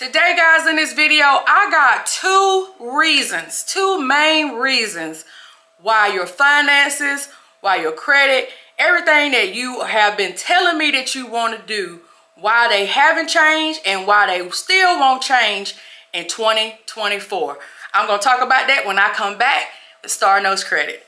Today, guys, in this video, I got two main reasons why your finances, why your credit, everything that you have been telling me that you want to do, why they haven't changed and why they still won't change in 2024. I'm going to talk about that when I come back with Starr Knows Credit.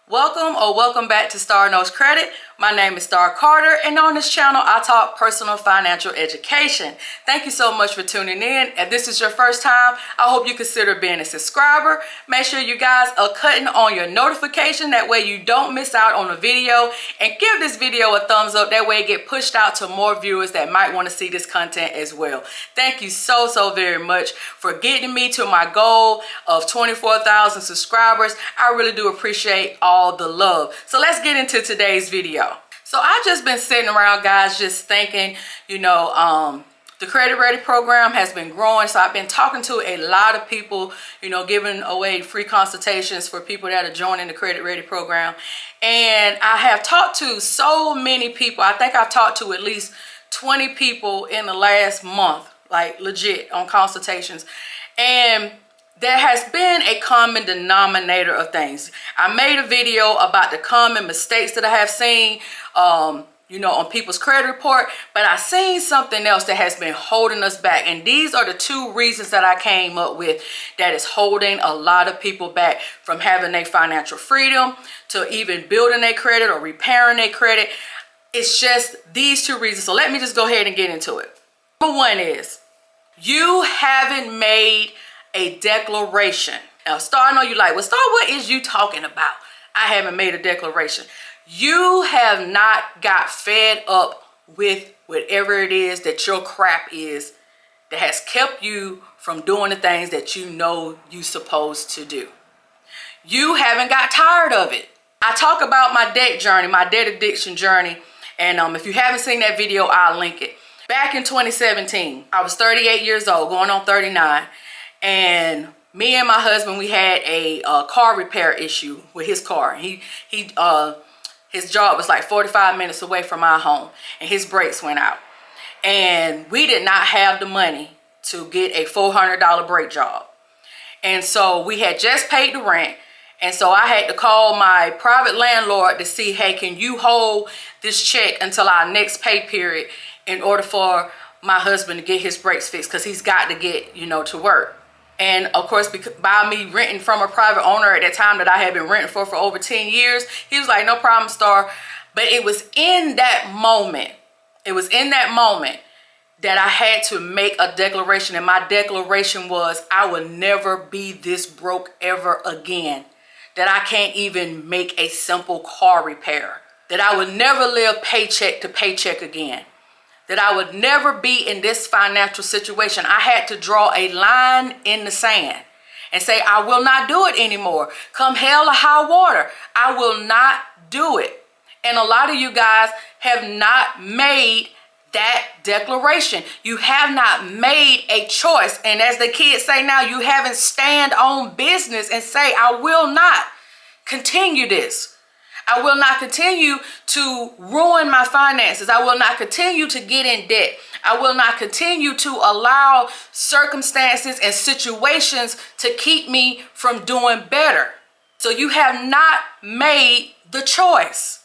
Welcome back to Starr Knows Credit. My name is Starr Carter, and on this channel, I talk personal financial education. Thank you so much for tuning in. If this is your first time, I hope you consider being a subscriber. Make sure you guys are cutting on your notification. That way you don't miss out on a video, and give this video a thumbs up. That way it get pushed out to more viewers that might want to see this content as well. Thank you so very much for getting me to my goal of 24,000 subscribers. I really do appreciate all the love. So let's get into today's video. So I've just been sitting around, guys, just thinking, the Credit Ready program has been growing. So I've been talking to a lot of people, giving away free consultations for people that are joining the Credit Ready program. And I have talked to so many people. I think I've talked to at least 20 people in the last month, like legit on consultations. And there has been a common denominator of things. I made a video about the common mistakes that I have seen, on people's credit report, but I seen something else that has been holding us back. And these are the two reasons that I came up with that is holding a lot of people back from having their financial freedom, to even building their credit or repairing their credit. It's just these two reasons. So let me just go ahead and get into it. Number one is you haven't made a declaration. Now, Starr, I know you like, well, Starr, what is you talking about? I haven't made a declaration. You have not got fed up with whatever it is that your crap is that has kept you from doing the things that you know you're supposed to do. You haven't got tired of it. I talk about my debt journey, my debt addiction journey. And if you haven't seen that video, I'll link it. Back in 2017, I was 38 years old, going on 39. And me and my husband, we had a car repair issue with his car. His job was like 45 minutes away from our home, and his brakes went out. And we did not have the money to get a $400 brake job. And so we had just paid the rent. And so I had to call my private landlord to see, hey, can you hold this check until our next pay period in order for my husband to get his brakes fixed, because he's got to get, to work. And of course, by me renting from a private owner at that time that I had been renting for over 10 years, he was like, no problem, Starr. But it was in that moment, that I had to make a declaration. And my declaration was, I will never be this broke ever again. That I can't even make a simple car repair. That I would never live paycheck to paycheck again. That I would never be in this financial situation. I had to draw a line in the sand and say, I will not do it anymore. Come hell or high water, I will not do it. And a lot of you guys have not made that declaration. You have not made a choice. And as the kids say now, you haven't stand on business and say, I will not continue this. I will not continue to ruin my finances. I will not continue to get in debt. I will not continue to allow circumstances and situations to keep me from doing better. So you have not made the choice.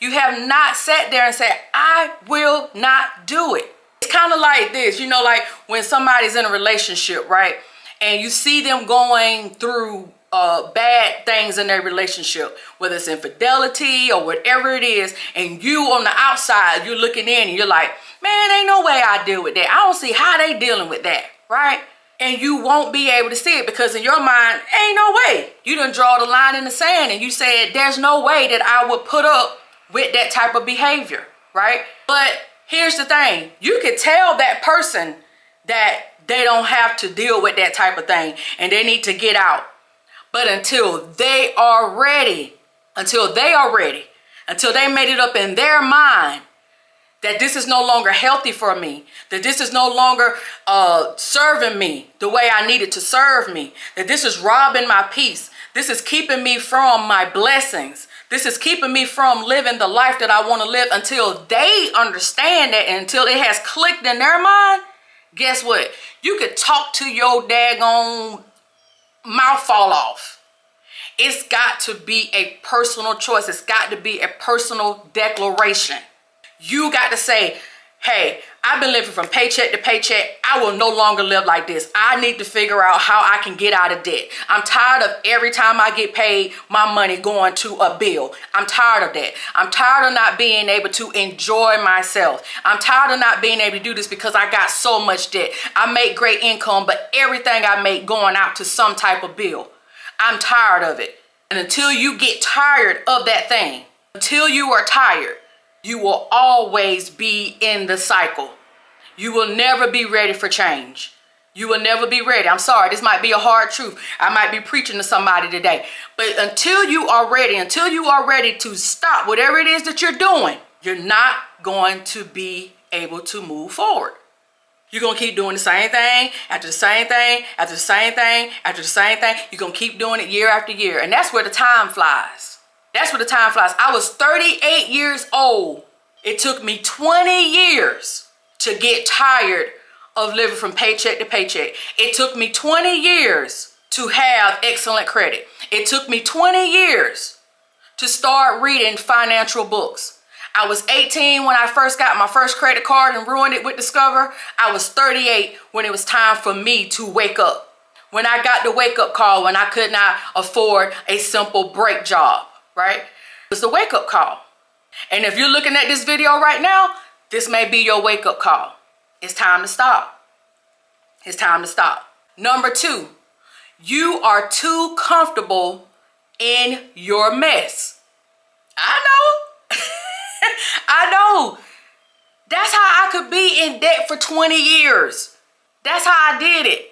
You have not sat there and said, I will not do it. It's kind of like this, like when somebody's in a relationship, right? And you see them going through bad things in their relationship, whether it's infidelity or whatever it is, and you on the outside, you're looking in and you're like, man, ain't no way I deal with that. I don't see how they dealing with that, right? And you won't be able to see it because in your mind, ain't no way. You done draw the line in the sand and you said, there's no way that I would put up with that type of behavior, right? But here's the thing. You could tell that person that they don't have to deal with that type of thing and they need to get out. But until they made it up in their mind that this is no longer healthy for me, that this is no longer serving me the way I needed to serve me, that this is robbing my peace, this is keeping me from my blessings, This is keeping me from living the life that I want to live until they understand that and until it has clicked in their mind. Guess what? You could talk to your daggone mouth fall off. It's got to be a personal choice. It's got to be a personal declaration. You got to say, hey, I've been living from paycheck to paycheck. I will no longer live like this. I need to figure out how I can get out of debt. I'm tired of every time I get paid, my money going to a bill. I'm tired of that. I'm tired of not being able to enjoy myself. I'm tired of not being able to do this because I got so much debt. I make great income, but everything I make going out to some type of bill. I'm tired of it. And until you get tired of that thing, until you are tired, you will always be in the cycle. You will never be ready for change. You will never be ready. I'm sorry, this might be a hard truth. I might be preaching to somebody today. But until you are ready to stop whatever it is that you're doing, you're not going to be able to move forward. You're going to keep doing the same thing, after the same thing, after the same thing, after the same thing. You're going to keep doing it year after year. And that's where the time flies. That's where the time flies. I was 38 years old. It took me 20 years to get tired of living from paycheck to paycheck. It took me 20 years to have excellent credit. It took me 20 years to start reading financial books. I was 18 when I first got my first credit card and ruined it with Discover. I was 38 when it was time for me to wake up. When I got the wake-up call when I could not afford a simple break job. Right? It was a wake-up call. And if you're looking at this video right now, this may be your wake-up call. It's time to stop. It's time to stop. Number 2, you are too comfortable in your mess. I know. I know. That's how I could be in debt for 20 years. That's how I did it.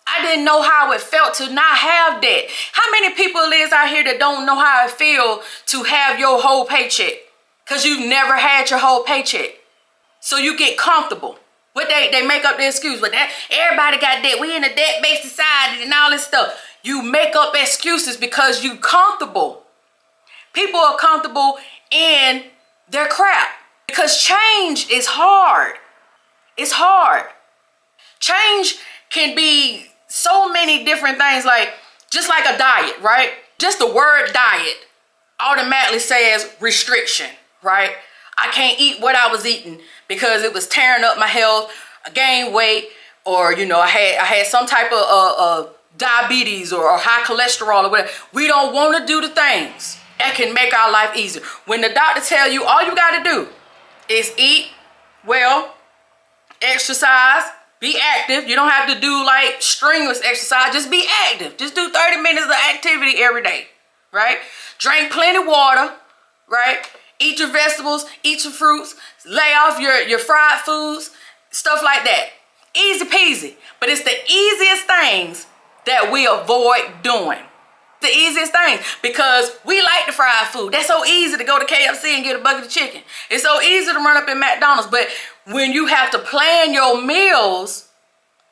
I didn't know how it felt to not have debt. How many people is out here that don't know how it feels to have your whole paycheck? Because you've never had your whole paycheck. So you get comfortable. What they make up the excuse, but that everybody got debt. We in a debt-based society and all this stuff. You make up excuses because you comfortable. People are comfortable in their crap. Because change is hard. It's hard. Change can be so many different things, like just like a diet, right? Just the word diet automatically says restriction, right? I can't eat what I was eating because it was tearing up my health. I gained weight, or I had some type of diabetes or high cholesterol or whatever. We don't want to do the things that can make our life easier. When the doctor tell you all you got to do is eat well, exercise, be active. You don't have to do like strenuous exercise. Just be active. Just do 30 minutes of activity every day, right? Drink plenty of water, right? Eat your vegetables, eat your fruits, lay off your fried foods, stuff like that. Easy peasy. But it's the easiest things that we avoid doing. The easiest things, because we like the fried food. That's so easy to go to KFC and get a bucket of chicken. It's so easy to run up in McDonald's. But when you have to plan your meals,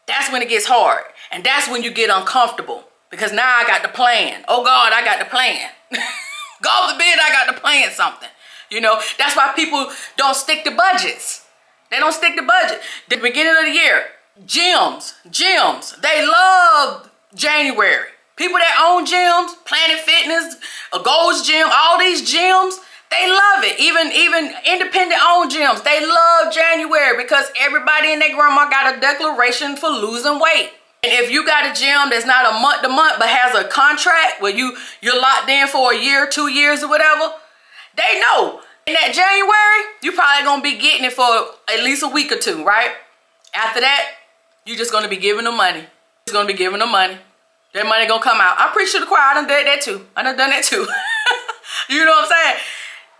that's when it gets hard. And that's when you get uncomfortable. Because now I got to plan. Oh God, I got to plan. God forbid I got to plan something. That's why people don't stick to budgets. They don't stick to budget. The beginning of the year, gyms, they love January. People that own gyms, Planet Fitness, a Gold's Gym, all these gyms, they love it. Even independent owned gyms, they love January because everybody and their grandma got a declaration for losing weight. And if you got a gym that's not a month to month but has a contract where you're locked in for a year, 2 years or whatever, they know in that January, you probably gonna be getting it for at least a week or 2, right? After that, you're just gonna be giving them money. Just gonna be giving them money. That money gonna come out. I'm pretty sure the choir, I done done that too. You know what I'm saying?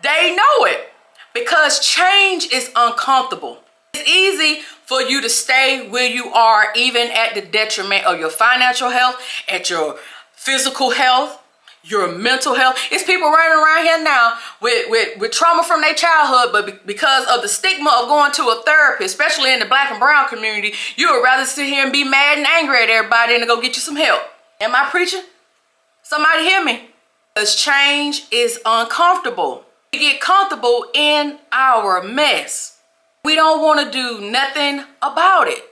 They know it because change is uncomfortable. It's easy for you to stay where you are even at the detriment of your financial health, at your physical health, your mental health. It's people running around here now with trauma from their childhood, but because of the stigma of going to a therapist, especially in the Black and brown community, you would rather sit here and be mad and angry at everybody and to go get you some help. Am I preaching? Somebody hear me? Because change is uncomfortable. We get comfortable in our mess. We don't want to do nothing about it.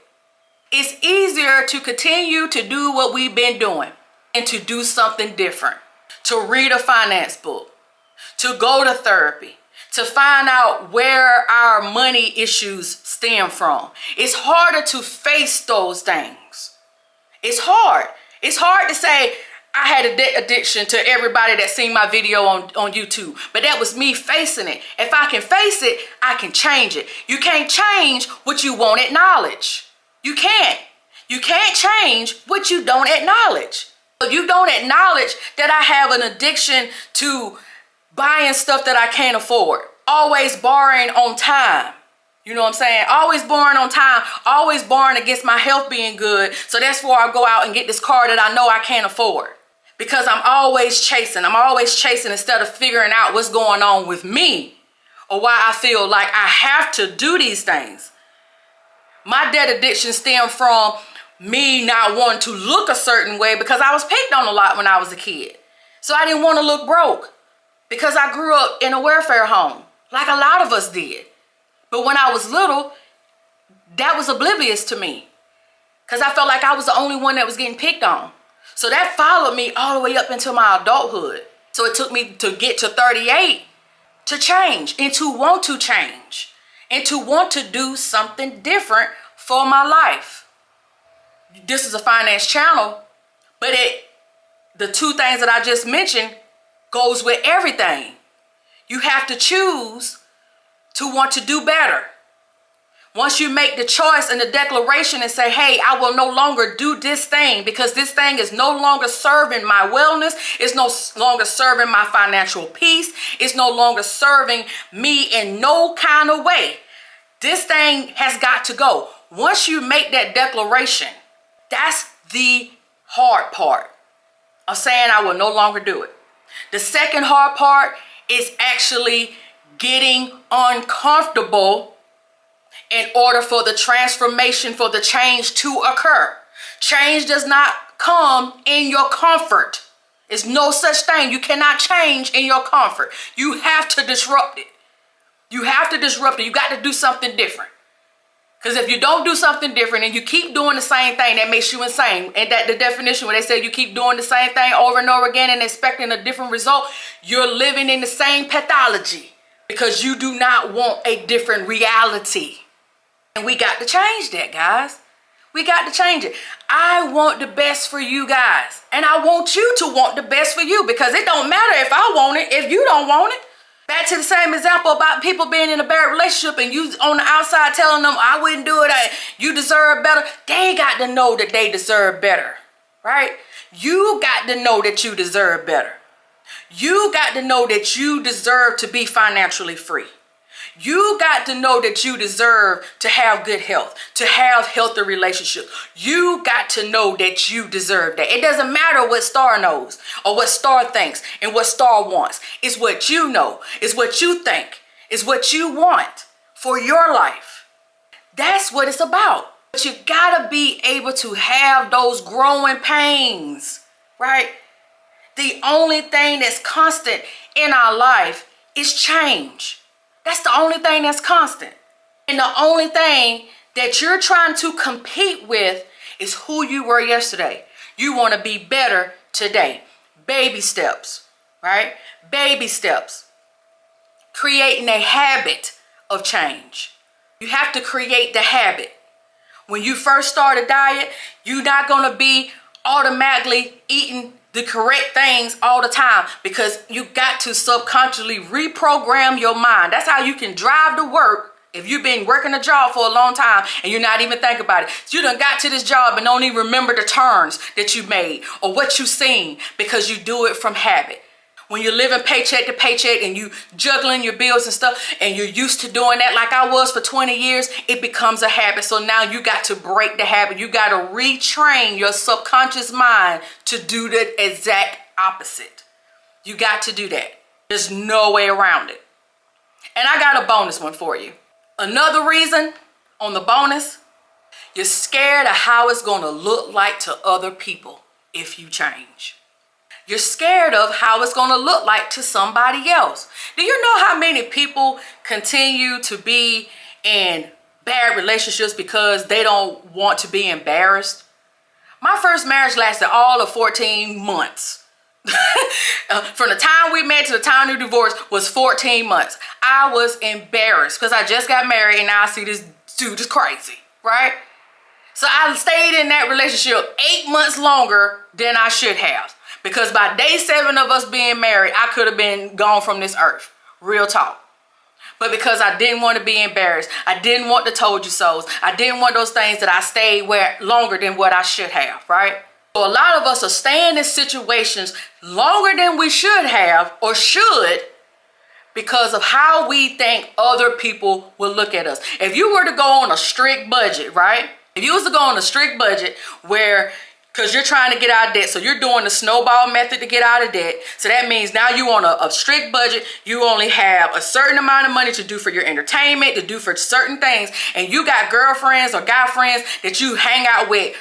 It's easier to continue to do what we've been doing and to do something different, to read a finance book, to go to therapy, to find out where our money issues stem from. It's harder to face those things. It's hard. It's hard to say, I had a addiction to everybody that seen my video on YouTube, but that was me facing it. If I can face it, I can change it. You can't change what you won't acknowledge. You can't. You can't change what you don't acknowledge. If you don't acknowledge that I have an addiction to buying stuff that I can't afford, always borrowing on time. You know what I'm saying? Always borrowing on time, always borrowing against my health being good. So that's why I go out and get this car that I know I can't afford. Because I'm always chasing. I'm always chasing instead of figuring out what's going on with me or why I feel like I have to do these things. My debt addiction stemmed from me not wanting to look a certain way because I was picked on a lot when I was a kid. So I didn't want to look broke because I grew up in a welfare home, like a lot of us did. But when I was little, that was oblivious to me because I felt like I was the only one that was getting picked on. So that followed me all the way up into my adulthood. So it took me to get to 38 to change and to want to change and to want to do something different for my life. This is a finance channel, but the two things that I just mentioned goes with everything. You have to choose to want to do better. Once you make the choice and the declaration and say, hey, I will no longer do this thing because this thing is no longer serving my wellness. It's no longer serving my financial peace. It's no longer serving me in no kind of way. This thing has got to go. Once you make that declaration, that's the hard part of saying I will no longer do it. The second hard part is actually getting uncomfortable in order for the transformation, for the change to occur. Change does not come in your comfort. There's no such thing. You cannot change in your comfort. You have to disrupt it. You have to disrupt it. You got to do something different. Because if you don't do something different and you keep doing the same thing, that makes you insane. And that the definition where they say you keep doing the same thing over and over again and expecting a different result, you're living in the same pathology because you do not want a different reality. And we got to change that, guys. We got to change it. I want the best for you guys. And I want you to want the best for you because it don't matter if I want it, if you don't want it. Back to the same example about people being in a bad relationship and you on the outside telling them, I wouldn't do it, you deserve better. They got to know that they deserve better, right? You got to know that you deserve better. You got to know that you deserve to be financially free. You got to know that you deserve to have good health, to have healthy relationships. You got to know that you deserve that. It doesn't matter what Starr knows or what Starr thinks and what Starr wants. It's what you know. It's what you think. It's what you want for your life. That's what it's about. But you got to be able to have those growing pains, right? The only thing that's constant in our life is change. That's the only thing that's constant. And the only thing that you're trying to compete with is who you were yesterday. You want to be better today. Baby steps, right? Baby steps. Creating a habit of change. You have to create the habit. When you first start a diet, you're not going to be automatically eating the correct things all the time because you got to subconsciously reprogram your mind. That's how you can drive to work if you've been working a job for a long time and you're not even thinking about it. So you done got to this job and don't even remember the turns that you made or what you seen because you do it from habit. When you're living paycheck to paycheck and you juggling your bills and stuff and you're used to doing that like I was for 20 years, it becomes a habit. So now you got to break the habit. You got to retrain your subconscious mind to do the exact opposite. You got to do that. There's no way around it. And I got a bonus one for you. Another reason on the bonus, you're scared of how it's going to look like to other people if you change. You're scared of how it's going to look like to somebody else. Do you know how many people continue to be in bad relationships because they don't want to be embarrassed? My first marriage lasted all of 14 months. From the time we met to the time we divorced was 14 months. I was embarrassed because I just got married and now I see this dude is crazy, right? So I stayed in that relationship 8 months longer than I should have. Because by day 7 of us being married, I could have been gone from this earth. Real talk. But because I didn't want to be embarrassed, I didn't want the told you so's, I didn't want those things, that I stayed where longer than what I should have, right? So a lot of us are staying in situations longer than we should have or should because of how we think other people will look at us. If you were to go on a strict budget, right? If you was to go on a strict budget where, because you're trying to get out of debt, so you're doing the snowball method to get out of debt. So that means now you on a strict budget, you only have a certain amount of money to do for your entertainment, to do for certain things, and you got girlfriends or guy friends that you hang out with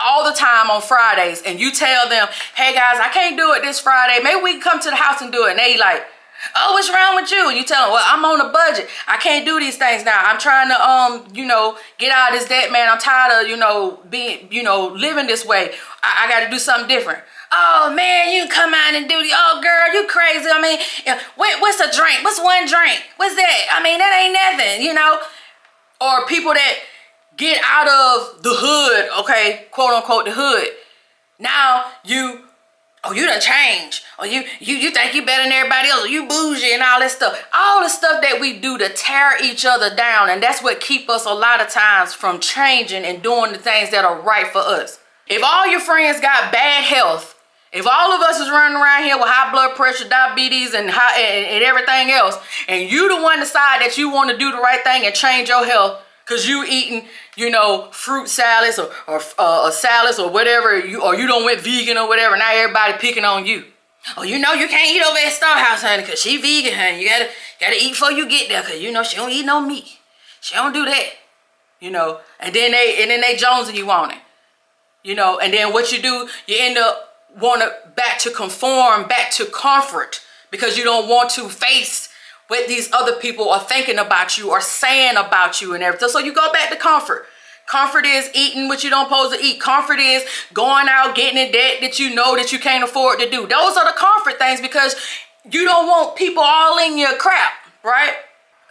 all the time on Fridays, and you tell them, hey guys, I can't do it this Friday. Maybe we can come to the house and do it. And they like, oh, what's wrong with you? And you tell them, well, I'm on a budget. I can't do these things now. I'm trying to, get out of this debt, man. I'm tired of, being, living this way. I got to do something different. Oh, man, you come out and do the, oh, girl, you crazy. I mean, what's a drink? What's one drink? What's that? I mean, that ain't nothing, Or people that get out of the hood, okay, quote unquote, the hood. Now you done changed. Or you think you better than everybody else. Or you bougie and all that stuff. All the stuff that we do to tear each other down. And that's what keep us a lot of times from changing and doing the things that are right for us. If all your friends got bad health, if all of us is running around here with high blood pressure, diabetes, and everything else, and you the one decide that you want to do the right thing and change your health because you eating, fruit salads or salads or whatever, or you don't went vegan or whatever, now everybody picking on you. Oh, you can't eat over at Starr house, honey, because she vegan, honey. You gotta eat before you get there, because, she don't eat no meat. She don't do that, and then they jonesing you on it, and then what you do, you end up wanting back to conform, back to comfort, because you don't want to face what these other people are thinking about you or saying about you and everything. So you go back to comfort. Comfort is eating what you don't supposed to eat. Comfort is going out, getting in debt that you know that you can't afford to do. Those are the comfort things because you don't want people all in your crap, right?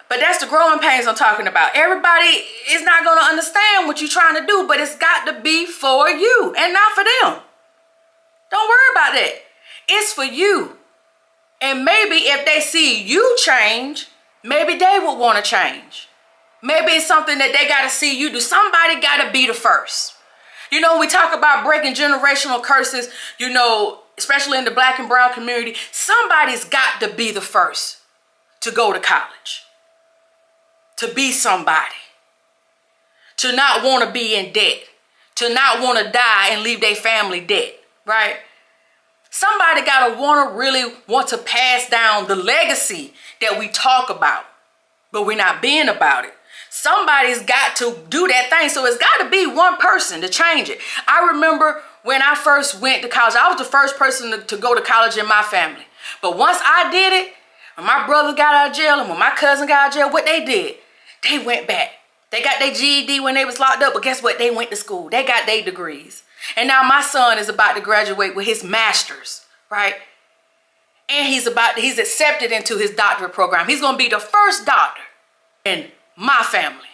But that's the growing pains I'm talking about. Everybody is not going to understand what you're trying to do, but it's got to be for you and not for them. Don't worry about that. It's for you. And maybe if they see you change, maybe they would want to change. Maybe it's something that they got to see you do. Somebody got to be the first. We talk about breaking generational curses, especially in the Black and brown community. Somebody's got to be the first to go to college, to be somebody, to not want to be in debt, to not want to die and leave their family dead, right? Somebody got to really want to pass down the legacy that we talk about, but we're not being about it. Somebody's got to do that thing. So it's got to be one person to change it. I remember when I first went to college, I was the first person to go to college in my family. But once I did it, when my brother got out of jail and when my cousin got out of jail, what they did, they went back. They got their GED when they was locked up, but guess what? They went to school. They got their degrees. And now my son is about to graduate with his master's, right? And he's accepted into his doctorate program. He's going to be the first doctor in my family.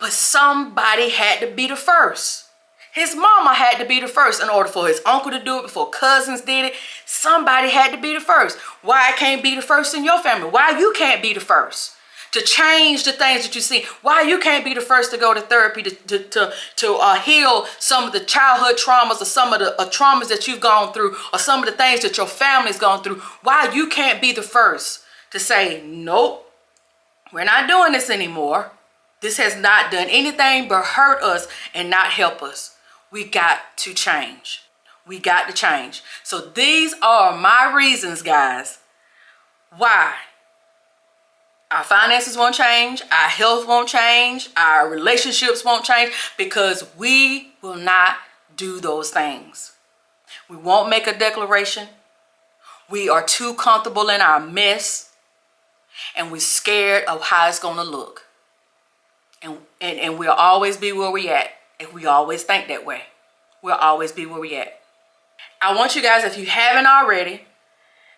But somebody had to be the first. His mama had to be the first in order for his uncle to do it, before cousins did it. Somebody had to be the first. Why I can't be the first in your family? Why you can't be the first to change the things that you see? Why you can't be the first to go to therapy to heal some of the childhood traumas, or some of the traumas that you've gone through, or some of the things that your family's gone through? Why you can't be the first to say, nope, we're not doing this anymore. This has not done anything but hurt us and not help us. We got to change. We got to change. So these are my reasons, guys, why our finances won't change, our health won't change, our relationships won't change, because we will not do those things. We won't make a declaration. We are too comfortable in our mess, and we're scared of how it's going to look. And we'll always be where we at. If we always think that way, we'll always be where we at. I want you guys, if you haven't already,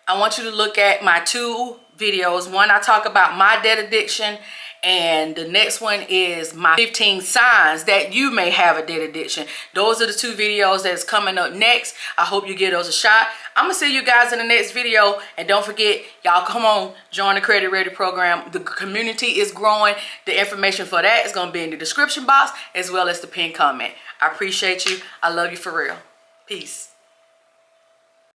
I want you to look at my 2 videos. One, I talk about my debt addiction, and the next one is my 15 signs that you may have a debt addiction. Those are the 2 videos that's coming up next. I hope you give those a shot. I'm gonna see you guys in the next video, and don't forget, y'all come on, join the Credit Ready program. The community is growing. The information for that is gonna be in the description box as well as the pinned comment. I appreciate you. I love you for real. Peace.